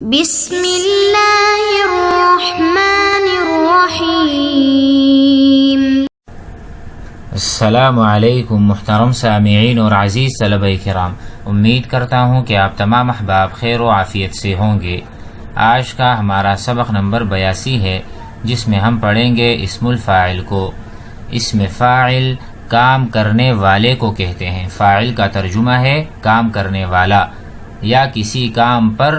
بسم اللہ الرحمن الرحیم۔ السلام علیکم محترم سامعین اور عزیز طلبہ کرام، امید کرتا ہوں کہ آپ تمام احباب خیر و عافیت سے ہوں گے۔ آج کا ہمارا سبق نمبر 82 ہے، جس میں ہم پڑھیں گے اسم الفاعل کو۔ اسم فاعل کام کرنے والے کو کہتے ہیں۔ فاعل کا ترجمہ ہے کام کرنے والا، یا کسی کام پر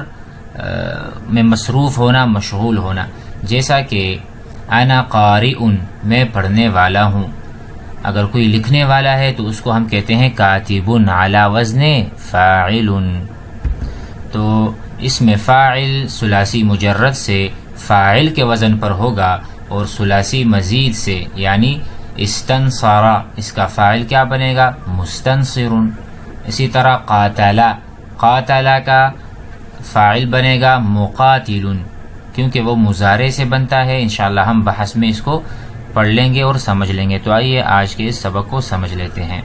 میں مصروف ہونا، مشغول ہونا، جیسا کہ انا قارئ، میں پڑھنے والا ہوں۔ اگر کوئی لکھنے والا ہے تو اس کو ہم کہتے ہیں کاتب علی وزن فاعل۔ تو اسم فاعل ثلاثی مجرد سے فاعل کے وزن پر ہوگا، اور ثلاثی مزید سے یعنی استنصر، اس کا فاعل کیا بنے گا؟ مستنصر۔ اسی طرح قاتل کا فاعل بنے گا مقاتل، کیونکہ وہ مضارع سے بنتا ہے۔ انشاءاللہ ہم بحث میں اس کو پڑھ لیں گے اور سمجھ لیں گے۔ تو آئیے آج کے اس سبق کو سمجھ لیتے ہیں۔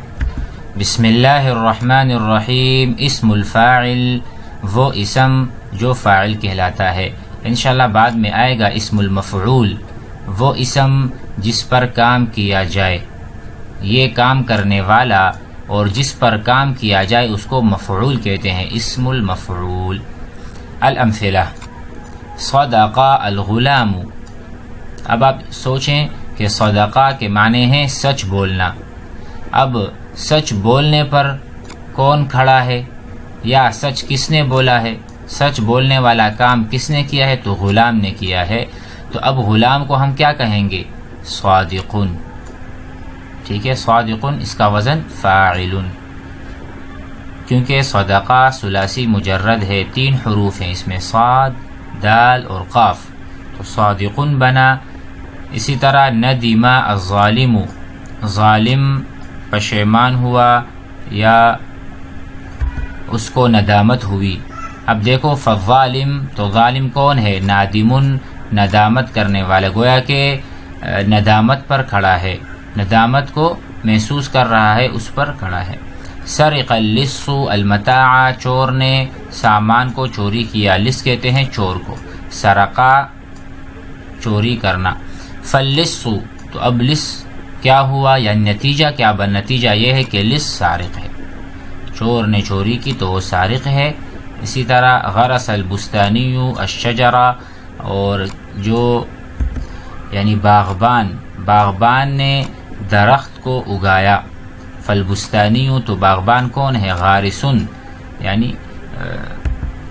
بسم اللہ الرحمن الرحیم۔ اسم الفاعل وہ اسم جو فاعل کہلاتا ہے۔ انشاءاللہ بعد میں آئے گا اسم المفعول، وہ اسم جس پر کام کیا جائے، یہ کام کرنے والا، اور جس پر کام کیا جائے اس کو مفعول کہتے ہیں، اسم المفعول۔ الامثلہ: صدق الغلام۔ اب آپ سوچیں کہ صدقہ کے معنی ہیں سچ بولنا۔ اب سچ بولنے پر کون کھڑا ہے، یا سچ کس نے بولا ہے؟ سچ بولنے والا کام کس نے کیا ہے؟ تو غلام نے کیا ہے۔ تو اب غلام کو ہم کیا کہیں گے؟ صادقن۔ ٹھیک ہے، صادقن اس کا وزن فاعل، کیونکہ صدقہ ثلاثی مجرد ہے، 3 حروف ہیں اس میں، صاد، دال اور قاف، تو صادقن بنا۔ اسی طرح ندم الظالم، ظالم پشیمان ہوا یا اس کو ندامت ہوئی۔ اب دیکھو فالظالم، تو ظالم کون ہے؟ نادمن، ندامت کرنے والا، گویا کہ ندامت پر کھڑا ہے، ندامت کو محسوس کر رہا ہے، اس پر کھڑا ہے۔ سرق اللص المتاع، چور نے سامان کو چوری کیا، لص کہتے ہیں چور کو، سرقہ چوری کرنا۔ فاللص، تو اب لص کیا ہوا، یا نتیجہ کیا بن؟ نتیجہ یہ ہے کہ لص سارق ہے، چور نے چوری کی تو وہ سارق ہے۔ اسی طرح غرس البستانی الشجرہ، اور جو یعنی باغبان نے درخت کو اگایا۔ فالبستانی، تو باغبان کون ہے؟ غارسن، یعنی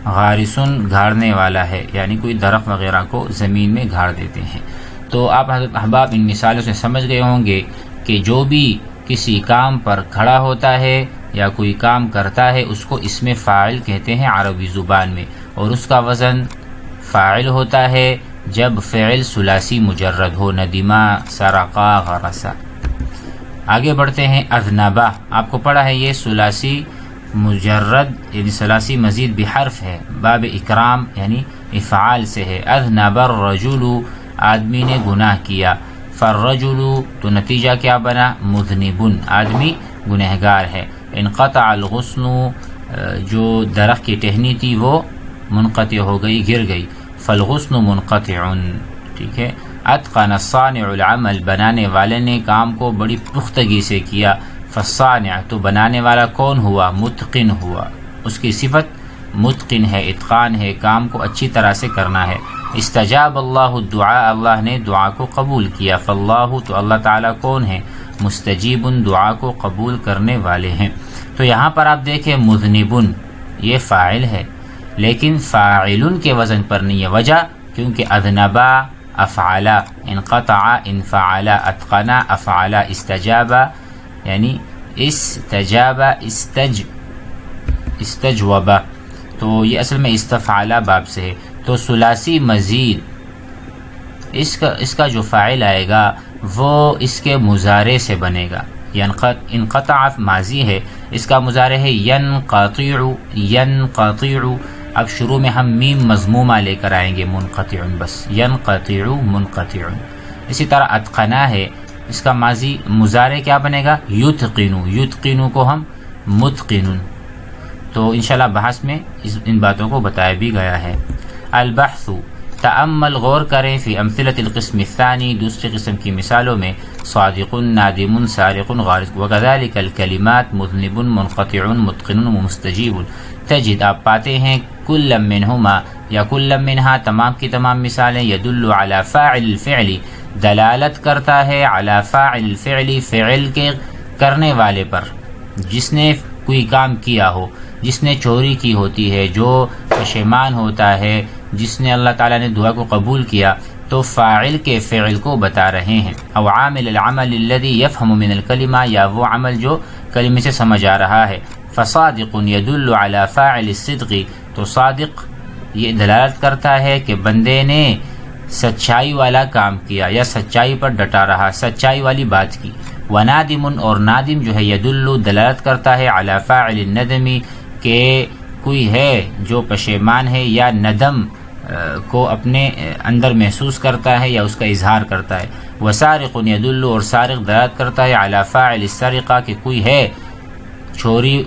غارسن گھاڑنے والا ہے، یعنی کوئی درخت وغیرہ کو زمین میں گھاڑ دیتے ہیں۔ تو آپ احباب ان مثالوں سے سمجھ گئے ہوں گے کہ جو بھی کسی کام پر کھڑا ہوتا ہے یا کوئی کام کرتا ہے اس کو اسم فاعل کہتے ہیں عربی زبان میں، اور اس کا وزن فاعل ہوتا ہے جب فعل ثلاثی مجرد ہو، ندما، سرقا، غرسا۔ آگے بڑھتے ہیں۔ اذنبا، آپ کو پڑھا ہے یہ ثلاثی مجرد یعنی ثلاثی مزید بحرف ہے، باب اکرام یعنی افعال سے ہے۔ اذنب الرجل، آدمی نے گناہ کیا۔ فالرجل، تو نتیجہ کیا بنا؟ مذنبن، آدمی گنہگار ہے۔ انقطع الغصن، جو درخت کی ٹہنی تھی وہ منقطع ہو گئی، گر گئی۔ فالغصن منقطع، ٹھیک ہے۔ اتقن الصانع العمل، بنانے والے نے کام کو بڑی پختگی سے کیا۔ فالصانع، تو بنانے والا کون ہوا؟ متقن ہوا، اس کی صفت متقن ہے، اتقان ہے، کام کو اچھی طرح سے کرنا ہے۔ استجاب اللہ الدعاء، اللہ نے دعا کو قبول کیا۔ فاللہ، تو اللہ تعالیٰ کون ہے؟ مستجیب، دعا کو قبول کرنے والے ہیں۔ تو یہاں پر آپ دیکھیں مذنبن یہ فاعل ہے، لیکن فاعل کے وزن پر نہیں ہے۔ وجہ کیونکہ اذنبا افعل، انقطع انفعل، اتقن افعل، استجاب یعنی استجاب، استجوب، تو یہ اصل میں استفعل باب سے ہے۔ تو ثلاثی مزید اس کا جو فاعل آئے گا وہ اس کے مضارع سے بنے گا۔ انقطع ماضی ہے، اس کا مضارع ہے ینقطع۔ اب شروع میں ہم میم مضمومہ لے کر آئیں گے، منقطع، بس ینقطع منقطع۔ اسی طرح اتقنا ہے، اس کا ماضی مضارع کیا بنے گا؟ یتقن، یتقن کو ہم متقن۔ تو انشاءاللہ بحث میں ان باتوں کو بتایا بھی گیا ہے۔ البحث تأمل غور کریں فی امثلۃ القسم الثانی دوسری قسم کی مثالوں میں صادق نادم سارق غارق وکذلک الکلمات مذنب منقطع متقن مستجیب تجد آپ پاتے ہیں کل منہما یا کل منہا تمام کی تمام مثالیں یدل علی فاعل الفعل دلالت کرتا ہے علی فاعل الفعل فعل کے کرنے والے پر جس نے کوئی کام کیا ہو جس نے چوری کی ہوتی ہے جو پشیمان ہوتا ہے جس نے اللہ تعالیٰ نے دعا کو قبول کیا تو فاعل کے فعل کو بتا رہے ہیں او عامل العمل الذي يفهم من الكلمة یا وہ عمل جو کلمے سے سمجھ آ رہا ہے فصادق يدل على فاعل الصدق تو صادق یہ دلالت کرتا ہے کہ بندے نے سچائی والا کام کیا یا سچائی پر ڈٹا رہا سچائی والی بات کی ونادم اور نادم جو ہے یدل دلالت کرتا ہے علی فاعل الندم کہ کوئی ہے جو پشیمان ہے یا ندم کو اپنے اندر محسوس کرتا ہے یا اس کا اظہار کرتا ہے وسارق یدل اور سارق دلالت کرتا ہے علی فاعل السرقہ کہ کوئی ہے چوری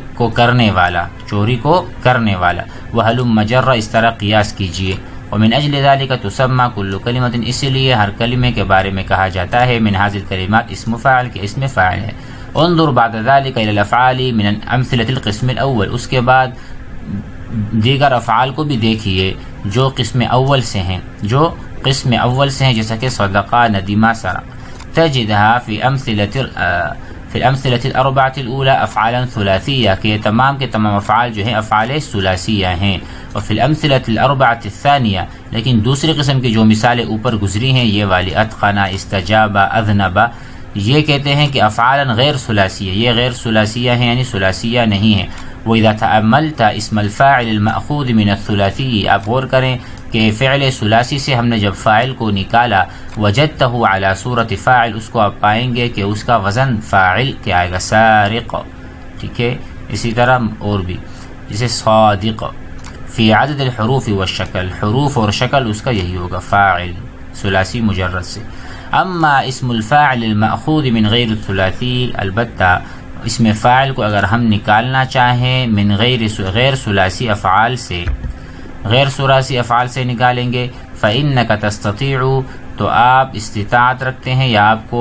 کو کرنے والا وحلم مجرہ اس طرح قیاس کیجئے ومن اجل ذلك تسمى كل كلمة اسی لیے ہر کلمے کے بارے میں کہا جاتا ہے من هذه الكلمات اسم فاعل کے اسم فاعل ہے انظر بعد ذلك الى الافعال من امثلة القسم الاول اس کے بعد دیگر افعال کو بھی دیکھیے جو قسم اول سے ہیں جیسا کہ صدقہ ندیمہ سرق تجدها في الامثلة الاربعة الاولى افعالا ثلاثیہ کہ تمام کے تمام افعال جو ہیں افعال ثلاثیہ ہیں وفي الامثلة الاربعة الثانیہ لیکن دوسری قسم کی جو مثالیں اوپر گزری ہیں یہ والی اتقن استجاب اذنب یہ کہتے ہیں کہ افعالا غیر ثلاثیہ یہ غیر ثلاثیہ ہیں یعنی ثلاثیہ نہیں ہیں وَإِذَا تَأَمَّلْتَ اسم الفاعل المأخوذ من الثلاثی آپ غور کریں کہ فعل ثلاثی سے ہم نے جب فاعل کو نکالا وجدته على صورت فاعل اس کو آپ پائیں گے کہ اس کا وزن فاعل کیا آئے گا سارق ٹھیک ہے اسی طرح اور بھی جیسے صادق فی عدد الحروف والشکل حروف اور شکل اس کا یہی ہوگا فاعل ثلاثی مجرد سے اما اسم الفاعل المأخوذ من غیر الثلاثی البتہ اس میں فاعل کو اگر ہم نکالنا چاہیں من غیر ثلاثی افعال سے نکالیں گے فإنك تستطيع تو آپ استطاعت رکھتے ہیں یا آپ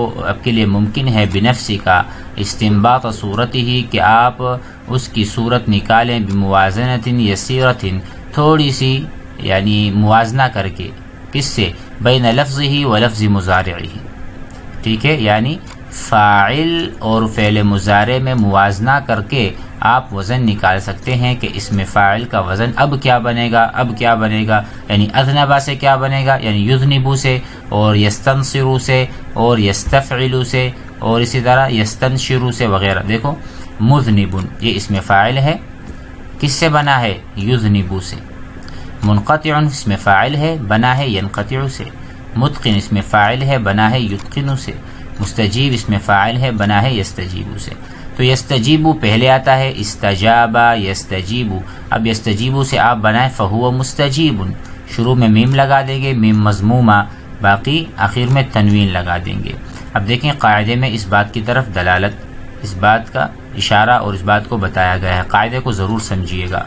کے لیے ممکن ہے بنفسی کا استنباط صورت ہی کہ آپ اس کی صورت نکالیں بموازنۃ یسیرۃ تھوڑی سی یعنی موازنہ کر کے کس سے بین لفظہ و لفظ مضارعہ ٹھیک ہے یعنی فاعل اور فعل مضارع میں موازنہ کر کے آپ وزن نکال سکتے ہیں کہ اس میں فاعل کا وزن اب کیا بنے گا یعنی اذنبا سے کیا بنے گا یعنی یذنبو سے اور یستنصرو سے اور یستفعلو سے اور اسی طرح یستنشرو سے وغیرہ دیکھو مذنب یہ اس میں فاعل ہے کس سے بنا ہے یذنبو سے منقطع اس میں فاعل ہے بنا ہے ینقطع سے متقن اس میں فاعل ہے بنا ہے یتقن سے مستجیب اس میں فاعل ہے بنا ہے یستجیبو سے تو یستجیبو پہلے آتا ہے استجابہ یستجیبو اب یستجیبو سے آپ بنائیں فہو مستجیب شروع میں میم لگا دیں گے میم مضمومہ باقی آخر میں تنوین لگا دیں گے اب دیکھیں قاعدے میں اس بات کی طرف دلالت اس بات کا اشارہ اور اس بات کو بتایا گیا ہے قاعدے کو ضرور سمجھیے گا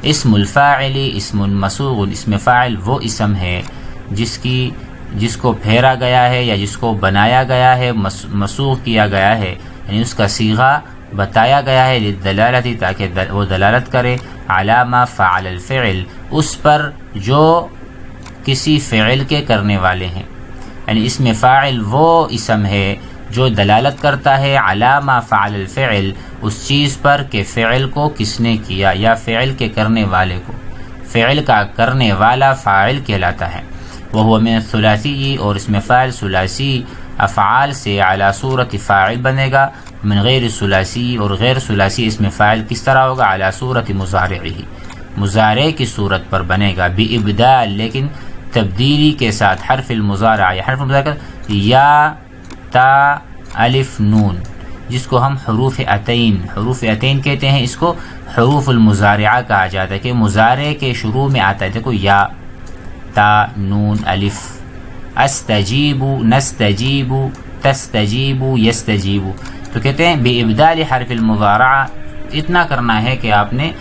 اسم الفاعل اسم مسوغ اسم فاعل وہ اسم ہے جس کو پھیرا گیا ہے یا جس کو بنایا گیا ہے مسوغ کیا گیا ہے یعنی اس کا صیغہ بتایا گیا ہے للدلالتی تاکہ وہ دلالت کرے علی ما فعل الفعل اس پر جو کسی فعل کے کرنے والے ہیں یعنی اس میں فاعل وہ اسم ہے جو دلالت کرتا ہے علی ما فعل الفعل اس چیز پر کہ فعل کو کس نے کیا یا فعل کے کرنے والے کو فعل کا کرنے والا فاعل کہلاتا ہے وہ من الثلاثی اور اس میں فاعل ثلاثی افعال سے علی صورت فاعل بنے گا من غیر ثلاثی اور غیر ثلاثی اس میں فاعل کس طرح ہوگا علی صورت مضارعہ مضارع کی صورت پر بنے گا بابدال لیکن تبدیلی کے ساتھ حرف المضارع یا حرف المضارع یا تا الف نون جس کو ہم حروف عتین کہتے ہیں اس کو حروف المضارعہ کہا جاتا ہے کہ مضارع کے شروع میں آتا ہے دیکھو یا تا نون الف استجیب نستجیب تستجیب یستجیب تو کہتے ہیں بابدال حرف المضارع اتنا کرنا ہے کہ آپ نے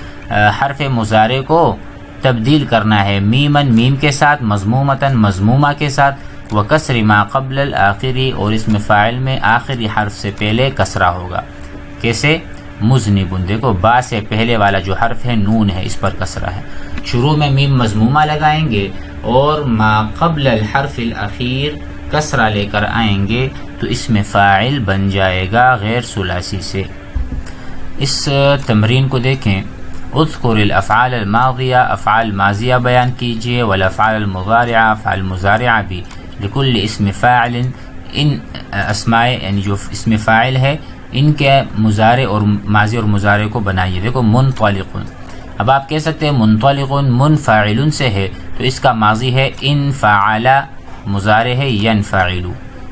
حرف مضارع کو تبدیل کرنا ہے میمن میم کے ساتھ، مضمومتاً مضمومہ کے ساتھ، وکسر ما قبل الآخری اور اس میں فاعل میں آخری حرف سے پہلے کسرہ ہوگا. کیسے؟ مذنبن، دیکھو با سے پہلے والا جو حرف ہے نون ہے، اس پر کسرہ ہے. شروع میں میم مضمومہ لگائیں گے اور ما قبل الحرف الاخیر کسرہ لے کر آئیں گے تو اس میں فاعل بن جائے گا غیر ثلاثی سے. اس تمرین کو دیکھیں. اذکر الافعال الماضیہ، افعال ماضیہ بیان کیجئے، والافعال المضارعہ، افعال مضارعہ بھی. لکل اسم فاعل، ان اسماء یعنی جو اسم فاعل ہے ان کے مضارع اور ماضی اور مضارع کو بنائیے. دیکھو منطلق، اب آپ کہہ سکتے ہیں منطلق منفاعل سے ہے تو اس کا ماضی ہے انفعل، مضارع ہے ینفعل.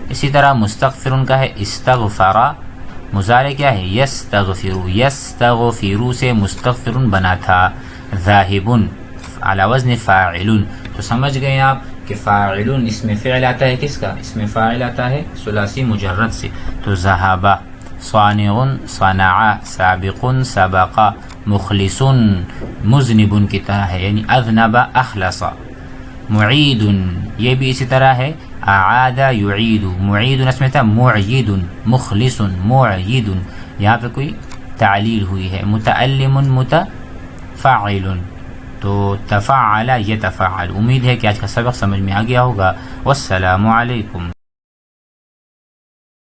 اسی طرح مستغفر کا ہے استغفر، مضارع کیا ہے یستغفر، یستغفر سے مستغفر بنا تھا. ذاہب علی وزن فاعل، تو سمجھ گئے آپ کہ فاعل اس میں فعل آتا ہے کس کا؟ اس میں فاعل آتا ہے ثلاثی مجرد سے. تو ذہب، صانع صنع، سابق سبق، مخلص مذنب کی طرح ہے یعنی اذنب اخلص. معید یہ بھی اسی طرح ہے، اعاد یعید، معید اس میں تھا معید، مخلص معید، یہاں پہ کوئی تعلیل ہوئی ہے. متعلم متفاعل، تو تفاعل یتفاعل. امید ہے کہ آج کا سبق سمجھ میں آ گیا ہوگا. والسلام علیکم.